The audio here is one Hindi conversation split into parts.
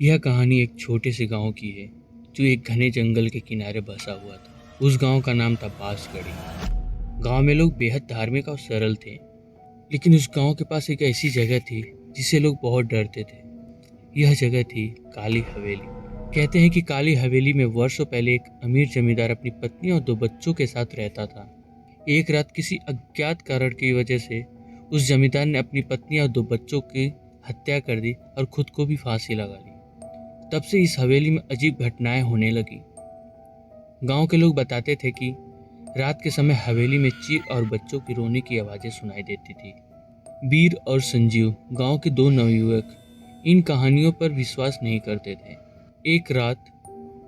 यह कहानी एक छोटे से गांव की है जो एक घने जंगल के किनारे बसा हुआ था। उस गांव का नाम था बांसगढ़ी। गांव में लोग बेहद धार्मिक और सरल थे, लेकिन उस गांव के पास एक ऐसी जगह थी जिसे लोग बहुत डरते थे। यह जगह थी काली हवेली। कहते हैं कि काली हवेली में वर्षों पहले एक अमीर जमींदार अपनी पत्नी और 2 बच्चों के साथ रहता था। एक रात किसी अज्ञात कारण की वजह से उस जमींदार ने अपनी पत्नी और 2 बच्चों की हत्या कर दी और खुद को भी फांसी लगा ली। तब से इस हवेली में अजीब घटनाएं होने लगी। गांव के लोग बताते थे कि रात के समय हवेली में चीख और बच्चों की रोने की आवाजें सुनाई देती थी। वीर और संजीव गांव के 2 नवयुवक इन कहानियों पर विश्वास नहीं करते थे। एक रात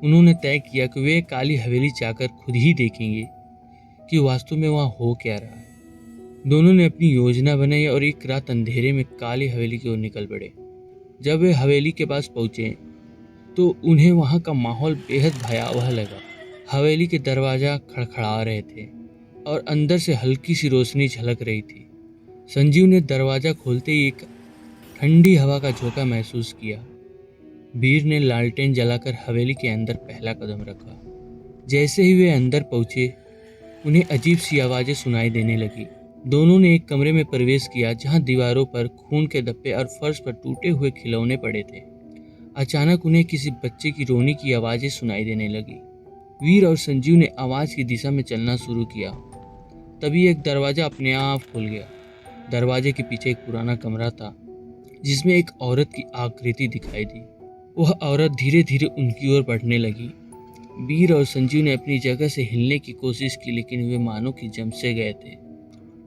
उन्होंने तय किया कि वे काली हवेली जाकर खुद ही देखेंगे कि वास्तव में वहां हो क्या रहा है। दोनों ने अपनी योजना बनाई और एक रात अंधेरे में काली हवेली की ओर निकल पड़े। जब वे हवेली के पास पहुंचे तो उन्हें वहां का माहौल बेहद भयावह लगा। हवेली के दरवाजा खड़खड़ा रहे थे और अंदर से हल्की सी रोशनी झलक रही थी। संजीव ने दरवाजा खोलते ही एक ठंडी हवा का झोंका महसूस किया। वीर ने लालटेन जलाकर हवेली के अंदर पहला कदम रखा। जैसे ही वे अंदर पहुंचे, उन्हें अजीब सी आवाजें सुनाई देने लगी। दोनों ने एक कमरे में प्रवेश किया जहां दीवारों पर खून के धब्बे और फर्श पर टूटे हुए खिलौने पड़े थे। अचानक उन्हें किसी बच्चे की रोने की आवाजें सुनाई देने लगी। वीर और संजीव ने आवाज की दिशा में चलना शुरू किया। तभी एक दरवाजा अपने आप खुल गया। दरवाजे के पीछे एक पुराना कमरा था जिसमें एक औरत की आकृति दिखाई दी। वह औरत धीरे धीरे उनकी ओर बढ़ने लगी। वीर और संजीव ने अपनी जगह से हिलने की कोशिश की, लेकिन वे मानो कि जम से गए थे।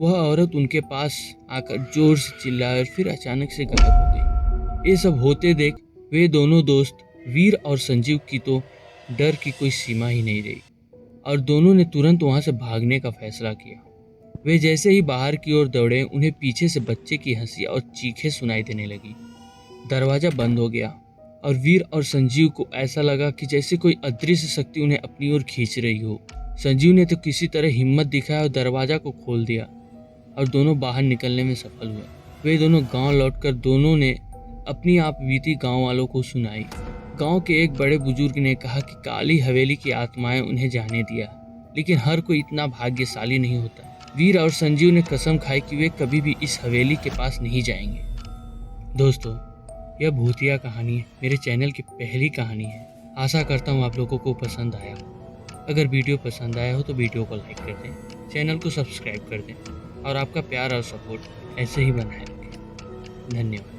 वह औरत उनके पास आकर जोर से चिल्लाई और फिर अचानक से गायब हो गई। ये सब होते देख वे दोनों दोस्त वीर और संजीव की तो डर की कोई सीमा ही नहीं रही और दोनों ने तुरंत वहां से भागने का फैसला किया। वे जैसे ही बाहर की ओर दौड़े, उन्हें पीछे से बच्चे की हंसी और चीखें सुनाई देने लगी। दरवाजा बंद हो गया और वीर और संजीव को ऐसा लगा कि जैसे कोई अदृश्य शक्ति उन्हें अपनी ओर खींच रही हो। संजीव ने तो किसी तरह हिम्मत दिखाया और दरवाजा को खोल दिया और दोनों बाहर निकलने में सफल हुए। वे दोनों गांव लौटकर दोनों ने अपनी आप बीती गांव वालों को सुनाई। गांव के एक बड़े बुजुर्ग ने कहा कि काली हवेली की आत्माएं उन्हें जाने दिया, लेकिन हर कोई इतना भाग्यशाली नहीं होता। वीर और संजीव ने कसम खाई कि वे कभी भी इस हवेली के पास नहीं जाएंगे। दोस्तों, यह भूतिया कहानी मेरे चैनल की पहली कहानी है। आशा करता हूँ आप लोगों को पसंद आया हो। अगर वीडियो पसंद आया हो तो वीडियो को लाइक कर दें, चैनल को सब्सक्राइब कर दें और आपका प्यार और सपोर्ट ऐसे ही बनाए रखें। धन्यवाद।